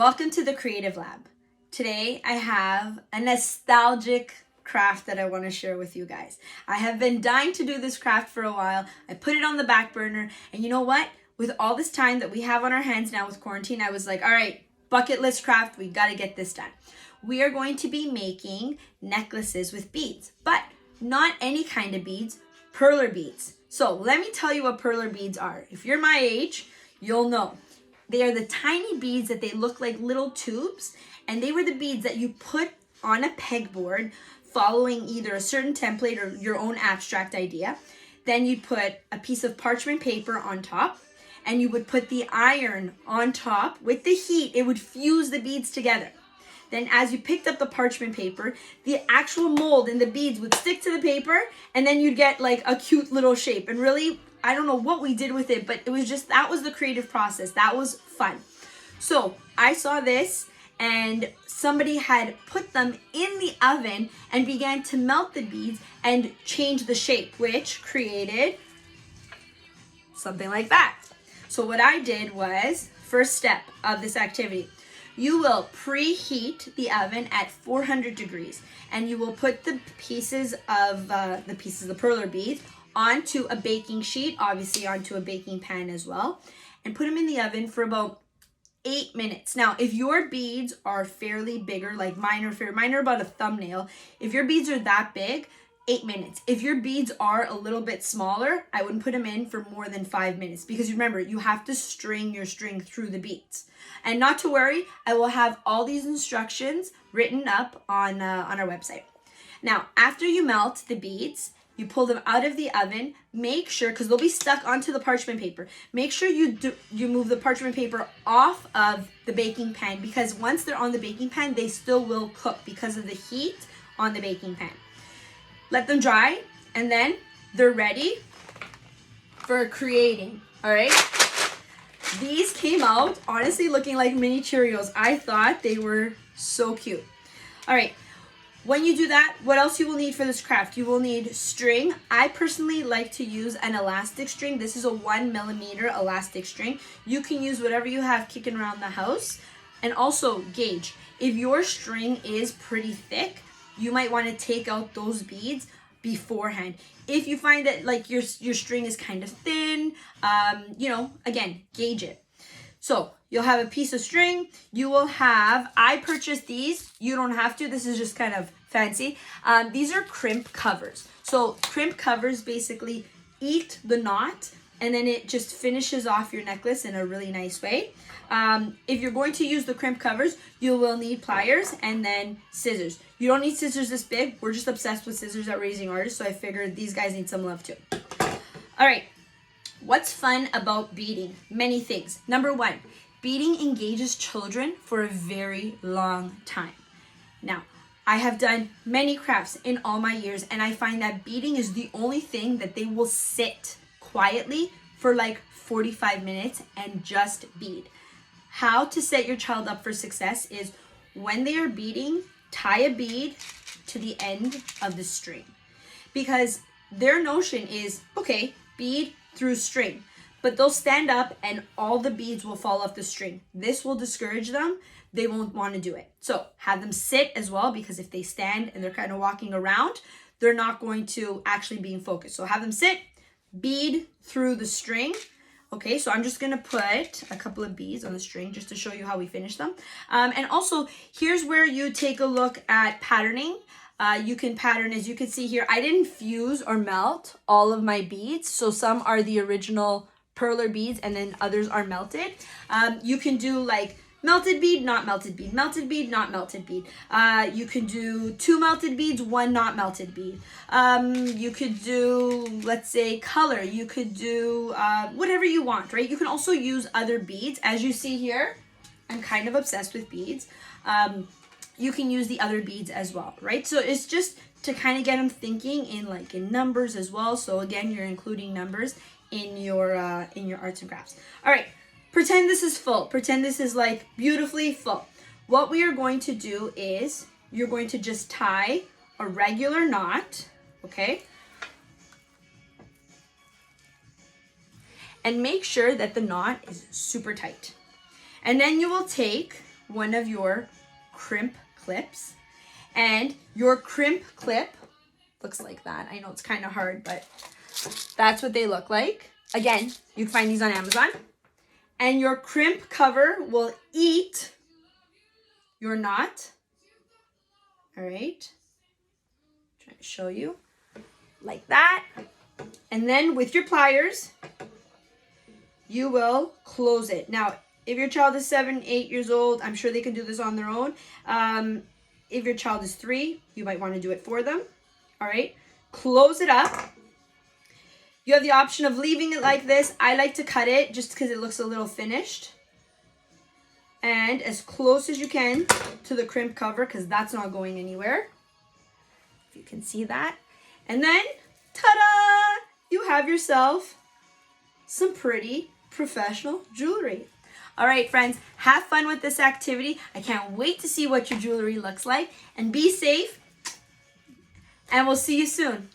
Welcome to the Creative Lab. Today I have a nostalgic craft that I want to share with you guys. I have been dying to do this craft for a while. I put it on the back burner, and you know what? With all this time that we have on our hands now with quarantine, I was like, all right, bucket list craft, we got to get this done. We are going to be making necklaces with beads, but not any kind of beads, Perler beads. So let me tell you what Perler beads are. If you're my age, you'll know. They are the tiny beads that they look like little tubes, and they were the beads that you put on a pegboard following either a certain template or your own abstract idea. Then you'd put a piece of parchment paper on top, and you would put the iron on top. With the heat, it would fuse the beads together. Then as you picked up the parchment paper, the actual mold and the beads would stick to the paper, and then you'd get like a cute little shape. And really, I don't know what we did with it, but it was just, that was the creative process. That was fun. So I saw this, and somebody had put them in the oven and began to melt the beads and change the shape, which created something like that. So what I did was, first step of this activity, you will preheat the oven at 400 degrees, and you will put the pieces of the Perler beads onto a baking sheet, obviously onto a baking pan as well, and put them in the oven for about 8 minutes. Now, if your beads are fairly bigger, like mine are about a thumbnail. If your beads are that big, 8 minutes. If your beads are a little bit smaller, I wouldn't put them in for more than 5 minutes, because remember, you have to string your string through the beads. And not to worry, I will have all these instructions written up on our website. Now, after you melt the beads, you pull them out of the oven. Make sure, because they'll be stuck onto the parchment paper, make sure you move the parchment paper off of the baking pan, because once they're on the baking pan, they still will cook because of the heat on the baking pan. Let them dry, and then they're ready for creating, all right? These came out, honestly, looking like mini Cheerios. I thought they were so cute. All right. When you do that, what else you will need for this craft? You will need string. I personally like to use an elastic string. This is a 1 millimeter elastic string. You can use whatever you have kicking around the house. And also gauge. If your string is pretty thick, you might want to take out those beads beforehand. If you find that like your string is kind of thin, again, gauge it. So you'll have a piece of string. You will have, I purchased these. You don't have to. This is just kind of fancy. These are crimp covers. So crimp covers basically eat the knot, and then it just finishes off your necklace in a really nice way. If you're going to use the crimp covers, you will need pliers and then scissors. You don't need scissors this big. We're just obsessed with scissors at Raising Artists, so I figured these guys need some love too. All right. What's fun about beading? Many things. Number one, beading engages children for a very long time. Now, I have done many crafts in all my years, and I find that beading is the only thing that they will sit quietly for like 45 minutes and just bead. How to set your child up for success is when they are beading, tie a bead to the end of the string. Because their notion is, okay, bead through string, but they'll stand up and all the beads will fall off the string. This will discourage them. They won't want to do it. So have them sit as well, because if they stand and they're kind of walking around, they're not going to actually be in focus. So have them sit, bead through the string. Okay, so I'm just going to put a couple of beads on the string just to show you how we finish them. And also, here's where you take a look at patterning. You can pattern, as you can see here. I didn't fuse or melt all of my beads. So some are the original Perler beads, and then others are melted. You can do like melted bead, not melted bead, melted bead, not melted bead. You can do 2 melted beads, 1 not melted bead. You could do, let's say, color. You could do whatever you want, right? You can also use other beads. As you see here, I'm kind of obsessed with beads. You can use the other beads as well, right? So it's just to kind of get them thinking in numbers as well. So again, you're including numbers in your arts and crafts. All right. Pretend this is full. Pretend this is like beautifully full. What we are going to do is you're going to just tie a regular knot, okay? And make sure that the knot is super tight. And then you will take one of your crimp clips, and your crimp clip looks like that. I know it's kind of hard, but that's what they look like. Again, you can find these on Amazon. And your crimp cover will eat your knot. All right. Trying to show you like that. And then with your pliers, you will close it. Now, if your child is 7, 8 years old, I'm sure they can do this on their own. If your child is 3, you might want to do it for them. All right. Close it up. You have the option of leaving it like this. I like to cut it just because it looks a little finished. And as close as you can to the crimp cover, because that's not going anywhere. If you can see that. And then, ta-da! You have yourself some pretty professional jewelry. All right, friends, have fun with this activity. I can't wait to see what your jewelry looks like. And be safe. And we'll see you soon.